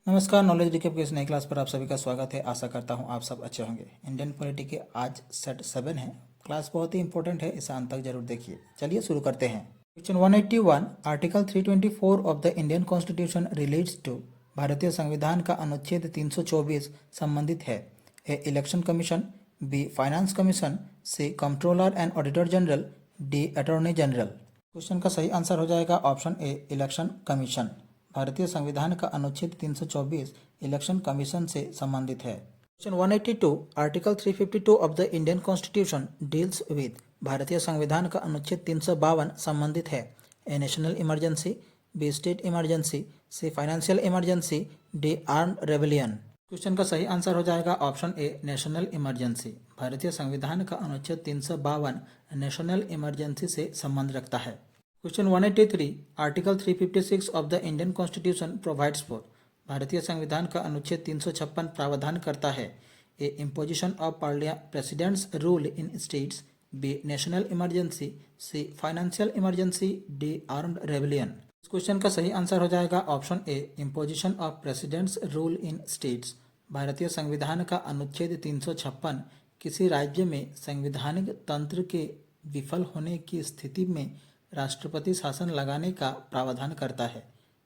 नमस्कार। Knowledge recap के इस नई क्लास पर आप सभी का स्वागत है। आशा करता हूं आप सब अच्छे होंगे। इंडियन पॉलिटी के आज सेट 7 है। क्लास बहुत ही इंपॉर्टेंट है, इसे अंत तक जरूर देखिए। चलिए शुरू करते हैं। Question 181 article 324 of the Indian constitution relates to. भारतीय संविधान का अनुच्छेद 324 संबंधित है। A election commission, B finance commission, C controller and auditor general, D attorney general. Question का सही आंसर हो जाएगा ऑप्शन ए इलेक्शन कमीशन। भारतीय संविधान का अनुच्छेद 324 इलेक्शन कमीशन से संबंधित है। Question 182 article 352 of the Indian constitution deals with. भारतीय संविधान का अनुच्छेद 352 संबंधित है। A national emergency, B state emergency, C financial emergency, D armed rebellion. Question का सही आंसर हो जाएगा ऑप्शन ए नेशनल इमरजेंसी। भारतीय संविधान का अनुच्छेद 352 नेशनल इमरजेंसी से संबंध रखता है। Question 183 article 356 of the Indian constitution provides for. भारतीय संविधान का अनुच्छेद 356 प्रावधान करता है। A imposition of president's rule in states, B national emergency, C financial emergency, D armed rebellion. इस क्वेश्चन का सही आंसर हो जाएगा option A imposition of president's rule in states. भारतीय संविधान का अनुच्छेद 356 किसी राज्य में संवैधानिक तंत्र के विफल होने की स्थिति में राष्ट्रपति शासन लगाने का प्रावधान करता है,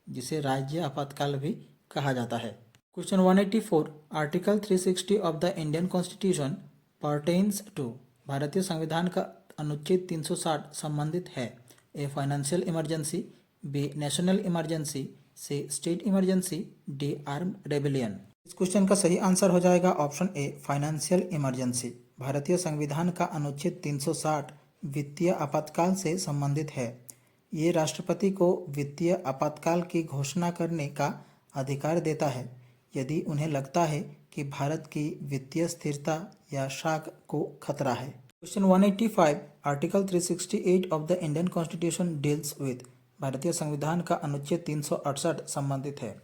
जिसे राज्य आपातकाल भी कहा जाता है। Question 184 article 360 of the Indian constitution pertains to. भारतीय संविधान का अनुच्छेद 360 संबंधित है। A financial emergency, B national emergency, C state emergency, D armed rebellion. इस क्वेश्चन का सही आंसर हो जाएगा ऑप्शन ए फाइनेंशियल इमरजेंसी। भारतीय संविधान का अनुच्छेद 360 वित्तीय आपातकाल से संबंधित है। ये राष्ट्रपति को वित्तीय आपातकाल की घोषणा करने का अधिकार देता है यदि उन्हें लगता है कि भारत की वित्तीय स्थिरता या साख को खतरा है। Question 185 article 368 of the Indian constitution deals with. भारतीय संविधान का अनुच्छेद 368 संबंधित है।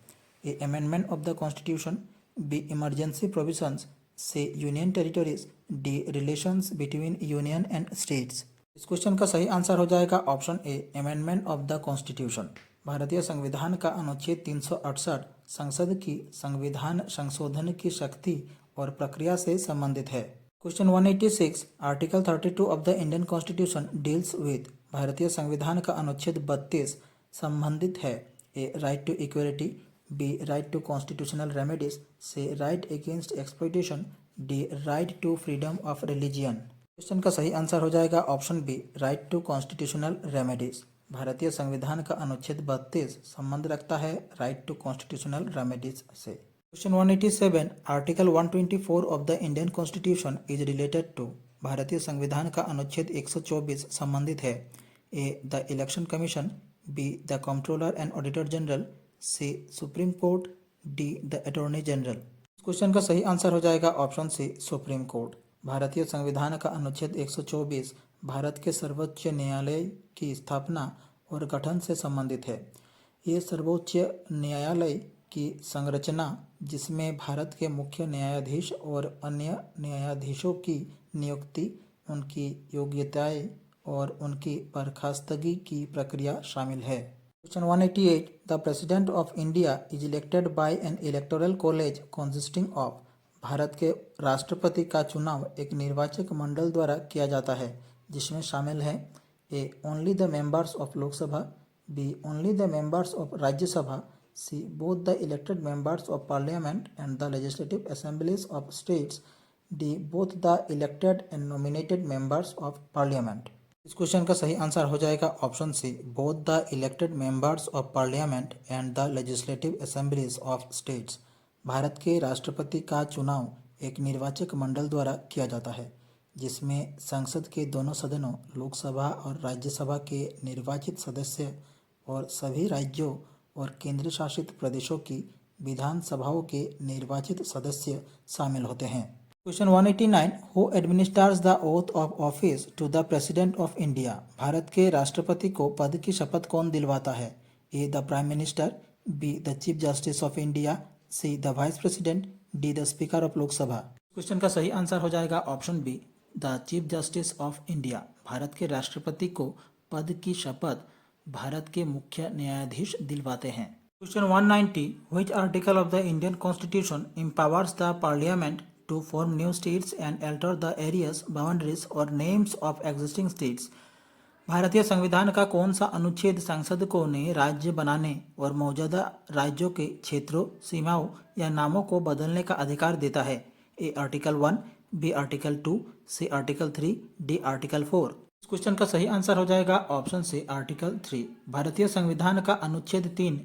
A amendment of the constitution, B emergency provisions, C union territories, D relations between union and states. इस क्वेश्चन का सही आंसर हो जाएगा option A amendment of the constitution. भारतीय संविधान का अनुच्छेद 368 संसद की संविधान संशोधन की शक्ति और प्रक्रिया से संबंधित है। Question 186 article 32 of the Indian constitution deals with. भारतीय संविधान का अनुच्छेद 32 संबंधित है। A right to equality, B right to constitutional remedies, C right against exploitation, D right to freedom of religion. Question का सही आंसर हो जाएगा option B right to constitutional remedies. भारतीय संविधान का अनुच्छेद 32 संबंध रखता है राइट टू कॉन्स्टिट्यूशनल रेमेडीज से। Question 187 article 124 of the Indian constitution is related to. भारतीय संविधान का अनुच्छेद 124 संबंधित है। A the election commission, B the controller and auditor general, C supreme court, D the attorney general. Question का सही answer हो जाएगा ऑप्शन सी सुप्रीम कोर्ट। भारतीय संविधान का अनुच्छेद 124 भारत के सर्वोच्च न्यायालय की स्थापना और गठन से संबंधित है। ये सर्वोच्च न्यायालय की संरचना, जिसमें भारत के मुख्य न्यायाधीश और अन्य न्यायाधीशों की नियुक्ति, उनकी योग्यताएं और उनकी बर्खास्तगी की प्रक्रिया शामिल है। Question 188 the president of India is elected by N electoral college consisting of. Bharat के राष्ट्रपति का चुनाव एक निर्वाचक मंडल द्वारा किया जाता है, जिसमें शामिल है A only the members of Lok Sabha, B only the members of Rajya Sabha, C both the elected members of parliament and the legislative assemblies of states, D both the elected and nominated members of parliament. इस question का सही answer हो जाएगा option C both the elected members of parliament and the legislative assemblies of states. Bharat के राष्ट्रपति का चुनाव एक निर्वाचक मंडल द्वारा किया जाता है, जिसमें संसद के दोनों सदनों लोकसभा और राज्यसभा के निर्वाचित सदस्य और सभी राज्यों और केंद्र शासित प्रदेशों की विधानसभाओं के निर्वाचित सदस्य शामिल होते हैं। Question 189 who administers the oath of office to the president of India. Bharat के राष्ट्रपति को पद की शपथ कौन दिलवाता है। A the prime minister, B the chief justice of India, C the vice president, D the speaker of Lok Sabha. Question का सही आंसर हो जाएगा option B the chief justice of India. Bharat के राष्ट्रपति को पद की शपथ भारत के मुख्य न्यायाधीश दिलवाते हैं। Question 190. Which article of the Indian Constitution empowers the Parliament to form new states and alter the areas, boundaries or names of existing states? भारतीय संविधान का कौन सा अनुच्छेद संसद को नए राज्य बनाने और मौजूदा राज्यों के क्षेत्रों, सीमाओं या नामों को बदलने का अधिकार देता है? A article 1, B article 2, C article 3, D article 4। इस क्वेश्चन का सही आंसर हो जाएगा ऑप्शन सी आर्टिकल 3। भारतीय संविधान का अनुच्छेद 3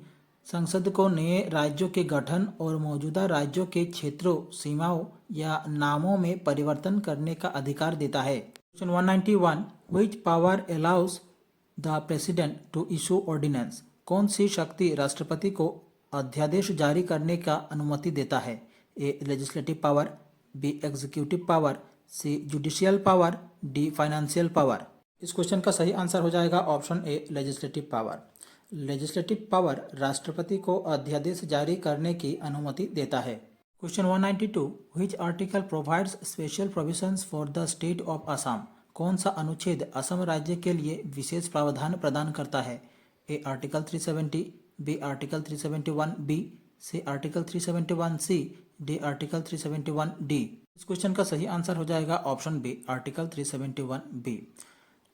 संसद को नए राज्यों के गठन और मौजूदा राज्यों के क्षेत्रों, सीमाओं या नामों में परिवर्तन करने का अधिकार देता है। Question 191. Which power allows the president to issue ordinance? कौन सी शक्ति राष्ट्रपति को अध्यादेश जारी करने का अनुमति देता है? A legislative power, B executive power, C judicial power, D financial power. इस क्वेश्चन का सही आंसर हो जाएगा option A legislative power. Legislative power राष्ट्रपति को अध्यादेश जारी करने की अनुमति देता है। Question 192. Which article provides special provisions for the state of Assam? कौन सा अनुच्छेद असम राज्य के लिए विशेष प्रावधान प्रदान करता है? A article 370, B article 371 B, C article 371 C, D article 371 D. इस क्वेश्चन का सही आंसर हो जाएगा ऑप्शन बी आर्टिकल 371 बी।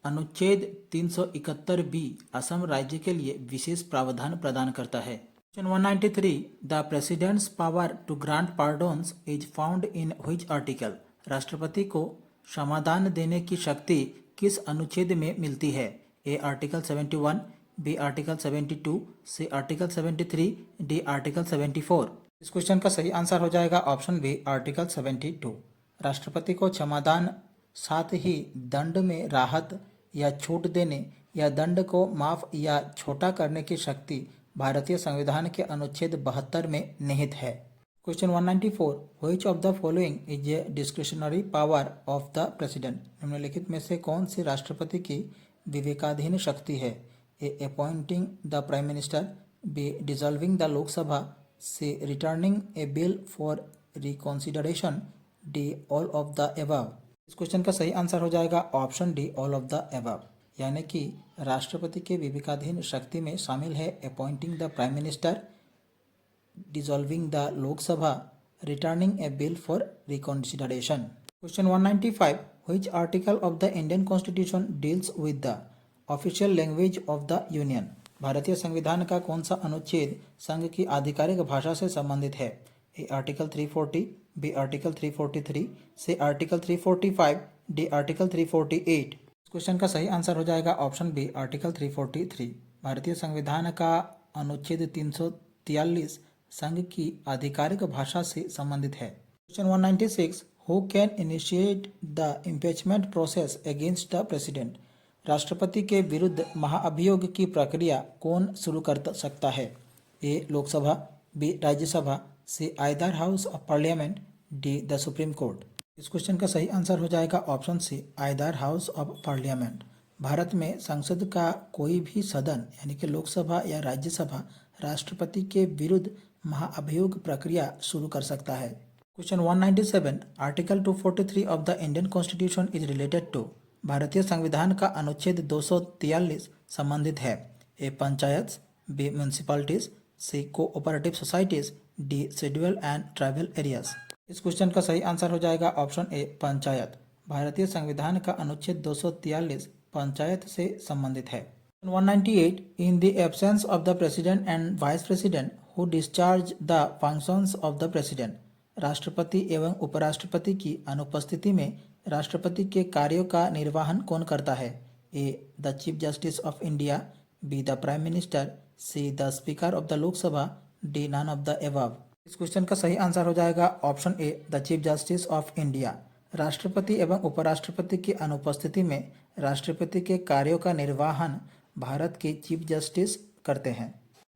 अनुच्छेद 371 बी असम राज्य के लिए विशेष प्रावधान प्रदान करता है। Question 193. The President's power to grant pardons is found in which article? राष्ट्रपति को क्षमादान देने की शक्ति किस अनुच्छेद में मिलती है? A article 71, B article 72, C article 73, D article 74। इस क्वेश्चन का सही आंसर हो जाएगा ऑप्शन बी आर्टिकल 72। राष्ट्रपति को क्षमादान साथ ही दंड में राहत या छूट देने या दंड को माफ या छोटा करने की शक्ति भारतीय संविधान के अनुच्छेद 72 में निहित है। Question 194. Which of the following is a discretionary power of the president? निम्नलिखित में से कौन सी राष्ट्रपति की विवेकाधीन शक्ति है? A appointing the prime minister, B dissolving the Lok Sabha, C returning a bill for reconsideration, D all of the above. इस क्वेश्चन का सही आंसर हो जाएगा option D all of the above, यानी कि राष्ट्रपति के विवेकाधीन शक्ति में शामिल है appointing the prime minister, dissolving the Lok Sabha, returning a bill for reconsideration. Question 195. Which article of the Indian Constitution deals with the official language of the Union? भारतीय संविधान का कौन सा अनुच्छेद संघ की आधिकारिक भाषा से संबंधित है? A article 340, B article 343, C article 345, D article 348। Question का सही आंसर हो जाएगा ऑप्शन बी आर्टिकल 343। भारतीय संविधान का अनुच्छेद 343 संघ की आधिकारिक भाषा से संबंधित है। Question 196. Who can initiate the impeachment process against the president? राष्ट्रपति के विरुद्ध महाअभियोग की प्रक्रिया कौन शुरू कर सकता है? A Lok Sabha, B Rajya Sabha, C either house of parliament, D the supreme court. इस क्वेश्चन का सही आंसर हो जाएगा option C either house of parliament. Bharat में संसद का कोई भी सदन यानी कि लोकसभा या राज्यसभा राष्ट्रपति के विरुद्ध महाअभियोग प्रक्रिया शुरू कर सकता है। Question 197. Article 243 of the Indian constitution is related to? भारतीय संविधान का अनुच्छेद 243 संबंधित है। A panchayat, B municipalities, C cooperative societies, D schedule and tribal areas. इस क्वेश्चन का सही आंसर हो जाएगा ऑप्शन ए पंचायत। भारतीय संविधान का अनुच्छेद 243 पंचायत से संबंधित है। 198. In the absence of the president and vice president who discharge the functions of the president? राष्ट्रपति एवं उपराष्ट्रपति की अनुपस्थिति में राष्ट्रपति के कार्यों का निर्वहन कौन करता है? A the chief justice of India, B the prime minister, C the speaker of the Lok Sabha, D none of the above. इस क्वेश्चन का सही आंसर हो जाएगा option A the chief justice of India. राष्ट्रपति एवं उपराष्ट्रपति की अनुपस्थिति में राष्ट्रपति के कार्यों का निर्वहन भारत के चीफ जस्टिस करते हैं।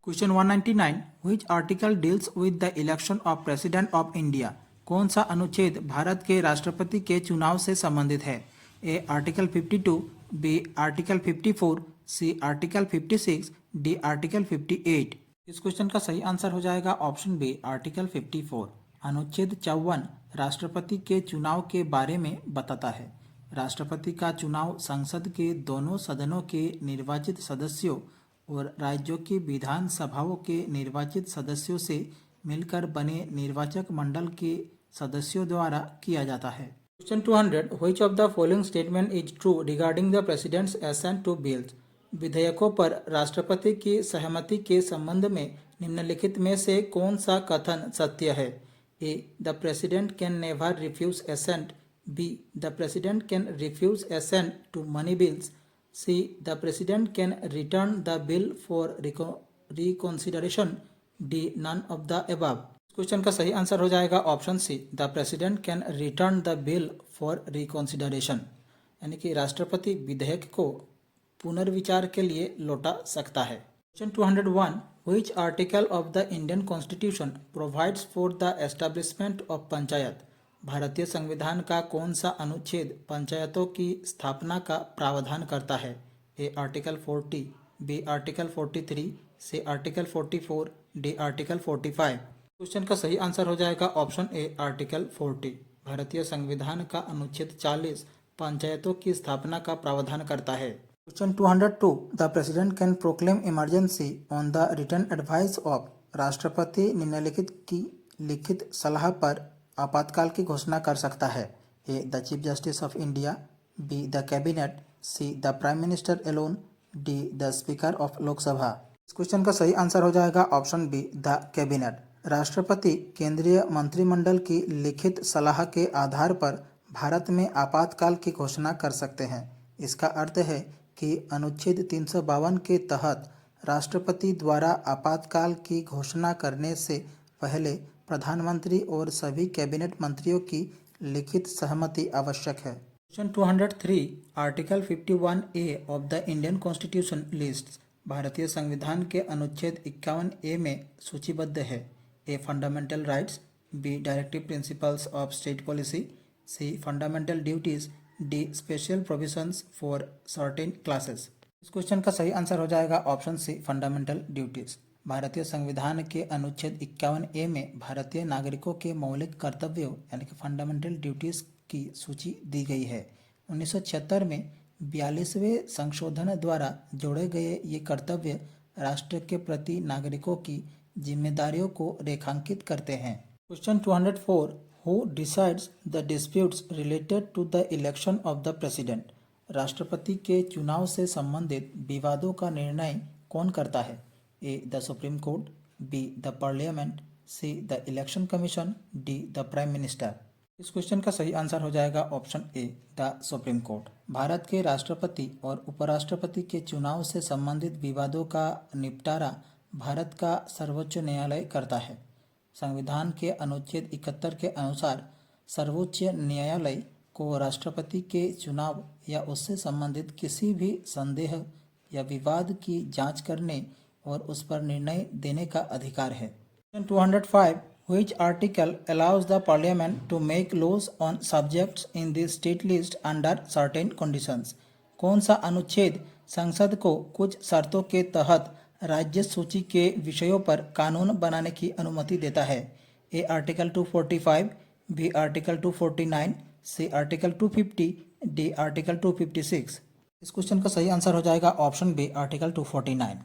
Question 199. Which article deals with the election of president of India? कौन सा अनुच्छेद भारत के राष्ट्रपति के चुनाव से संबंधित है? A article 52, B article 54, C article 56, D article 58। इस क्वेश्चन का सही आंसर हो जाएगा ऑप्शन बी आर्टिकल 54। अनुच्छेद 54 राष्ट्रपति के चुनाव के बारे में बताता है। राष्ट्रपति का चुनाव संसद के दोनों सदनों के निर्वाचित सदस्यों और राज्यों की विधानसभाओं के निर्वाचित सदस्यों से मिलकर बने निर्वाचक मंडल के सदस्यों द्वारा किया जाता है। Question 200 which of the following statement is true regarding the president's assent to bills. विधेयकों पर राष्ट्रपति की सहमति के संबंध में निम्नलिखित में से कौन सा कथन सत्य है? A. The president can never refuse assent. B. The president can refuse assent to money bills. C. The president can return the bill for reconsideration. D. None of the above. Question का सही answer हो जाएगा option C, the president can return the bill for reconsideration, यानी कि राष्ट्रपति विधेयक को पुनर्विचार के लिए लौटा सकता है। Question 201 which article of the Indian constitution provides for the establishment of panchayat. भारतीय संविधान का कौन सा अनुच्छेद पंचायतों की स्थापना का प्रावधान करता है? A. Article 40, B. Article 43, C. Article 44, D. Article 45। Question का सही आंसर हो जाएगा ऑप्शन ए, आर्टिकल 40। भारतीय संविधान का अनुच्छेद 40 पंचायतों की स्थापना का प्रावधान करता है। Question 202 the president can proclaim emergency on the written advice of. राष्ट्रपति निम्नलिखित की लिखित सलाह पर आपातकाल की घोषणा कर सकता है। A. The chief justice of India, B. The cabinet, C. The prime minister alone, D. The speaker of Lok Sabha. इस क्वेश्चन का सही आंसर हो जाएगा ऑप्शन बी, द कैबिनेट। राष्ट्रपति केंद्रीय मंत्रिमंडल की लिखित सलाह के आधार पर भारत में आपातकाल की घोषणा कर सकते हैं। इसका अर्थ है कि अनुच्छेद 352 के तहत राष्ट्रपति द्वारा आपातकाल की घोषणा करने से पहले प्रधानमंत्री और सभी कैबिनेट मंत्रियों की लिखित सहमति आवश्यक है। Question 203 article 51A of the Indian constitution list. भारतीय संविधान के अनुच्छेद 51A में सूचीबद्ध है। A. Fundamental rights, B. Directive principles of state policy, C. Fundamental duties, D. Special provisions for certain classes. इस क्वेश्चन का सही आंसर हो जाएगा ऑप्शन सी, फंडामेंटल ड्यूटीज। भारतीय संविधान के अनुच्छेद 51A में भारतीय नागरिकों के मौलिक कर्तव्यों यानी कि फंडामेंटल ड्यूटीज की सूची दी गई है। 1976 में 42वें संशोधन द्वारा जोड़े गए ये कर्तव्य राष्ट्र के प्रति नागरिकों की जिम्मेदारियों को रेखांकित करते हैं। Question 204 who decides the disputes related to the election of the president. राष्ट्रपति के चुनाव से संबंधित विवादों का निर्णय कौन करता है? A. The supreme court, B. The parliament, C. The election commission, D. The prime minister. इस क्वेश्चन का सही आंसर हो जाएगा option A, the supreme court. Bharat के राष्ट्रपति और उपराष्ट्रपति के चुनाव से संबंधित विवादों का निपटारा भारत का सर्वोच्च न्यायालय करता है। संविधान के अनुच्छेद 71 के अनुसार सर्वोच्च न्यायालय को राष्ट्रपति के चुनाव या उससे संबंधित किसी भी संदेह या विवाद की जांच करने और उस पर निर्णय देने का अधिकार है। 205 Which article allows the parliament to make laws on subjects in the state list under certain conditions? कौन सा अनुच्छेद संसद को कुछ शर्तों के तहत राज्य सूची के विषयों पर कानून बनाने की अनुमति देता है? A. Article 245, B. Article 249, C. Article 250, D. Article 256। इस क्वेश्चन का सही आंसर हो जाएगा ऑप्शन बी, आर्टिकल 249।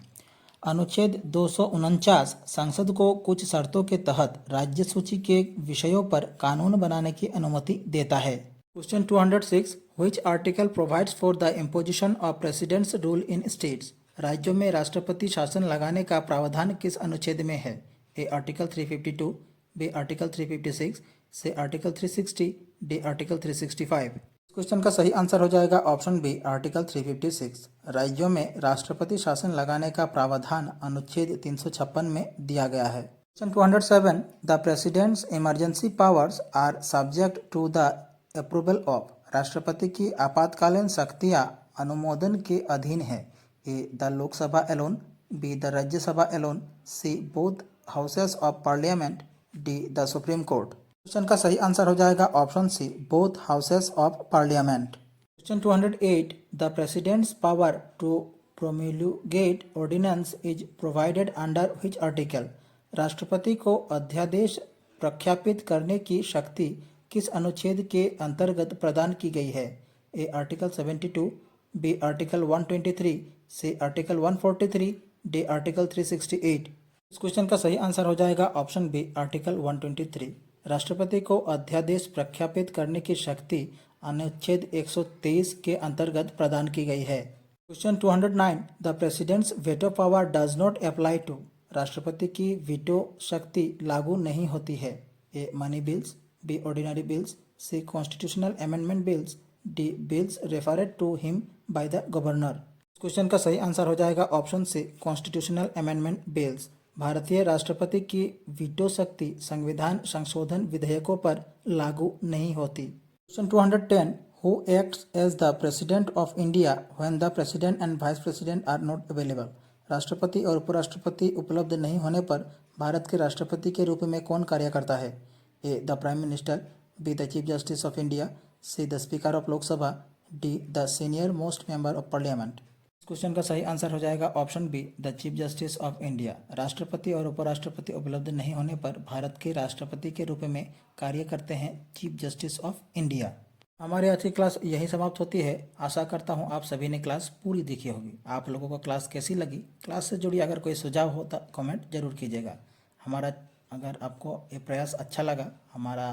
अनुच्छेद 249 संसद को कुछ शर्तों के तहत राज्य सूची के विषयों पर कानून बनाने की अनुमति देता है। Question 206 which article provides for the imposition of president's rule in states. राज्यों में राष्ट्रपति शासन लगाने का प्रावधान किस अनुच्छेद में है? A. Article 352, B. Article 356, C. Article 360, D. Article 365। Question का सही आंसर हो जाएगा ऑप्शन बी, आर्टिकल 356। राज्यों में राष्ट्रपति शासन लगाने का प्रावधान अनुच्छेद 356 में दिया गया है। Question 207 the president's emergency powers are subject to the approval of. राष्ट्रपति की आपातकालीन शक्तियां अनुमोदन के अधीन है। A. The Lok Sabha alone, B. The Rajya Sabha alone, C. Both houses of parliament, D. The supreme court. Question का सही आंसर हो जाएगा option C, both houses of parliament. Question 208 the president's power to promulgate ordinance is provided under which article. राष्ट्रपति को अध्यादेश प्रख्यापित करने की शक्ति किस अनुच्छेद के अंतर्गत प्रदान की गई है? A. Article 72, B. Article 123, C. Article 143, D article 368। इस क्वेश्चन का सही आंसर हो जाएगा ऑप्शन बी आर्टिकल 123। राष्ट्रपति को अध्यादेश प्रख्यापित करने की शक्ति अनुच्छेद 123 के अंतर्गत प्रदान की गई है। Question 209, the president's veto power does not apply to. राष्ट्रपति की वीटो शक्ति लागू नहीं होती है। A money bills, B ordinary bills, C constitutional amendment bills, D bills referred to him by the governor. Question का सही आंसर हो जाएगा option C constitutional amendment bills. भारतीय राष्ट्रपति की वीटो शक्ति संविधान संशोधन विधेयकों पर लागू नहीं होती। Question 210, who acts as the president of India when the president and vice president are not available. राष्ट्रपति और उपराष्ट्रपति उपलब्ध नहीं होने पर भारत के राष्ट्रपति के रूप में कौन कार्य करता है। A the prime minister, B the chief justice of India, C the speaker of Lok Sabha, D the senior most member of parliament. इस क्वेश्चन का सही आंसर हो जाएगा option B the chief justice of India. राष्ट्रपति और उपराष्ट्रपति उपलब्ध नहीं होने पर भारत के राष्ट्रपति के रूप में कार्य करते हैं चीफ जस्टिस ऑफ इंडिया। हमारी आज की क्लास यही समाप्त होती है। आशा करता हूँ आप सभी ने क्लास पूरी देखी होगी। आप लोगों को क्लास कैसी लगी, क्लास से जुड़ी अगर कोई सुझाव हो तो कमेंट जरूर कीजिएगा। हमारा अगर आपको ये प्रयास अच्छा लगा, हमारा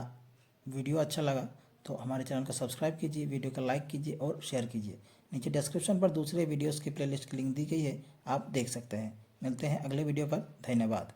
वीडियो अच्छा लगा तो हमारे चैनल को सब्सक्राइब कीजिए, वीडियो को लाइक कीजिए और शेयर कीजिए। नीचे डिस्क्रिप्शन पर दूसरे वीडियोस की प्लेलिस्ट की लिंक दी गई है, आप देख सकते हैं। मिलते हैं अगले वीडियो पर। धन्यवाद।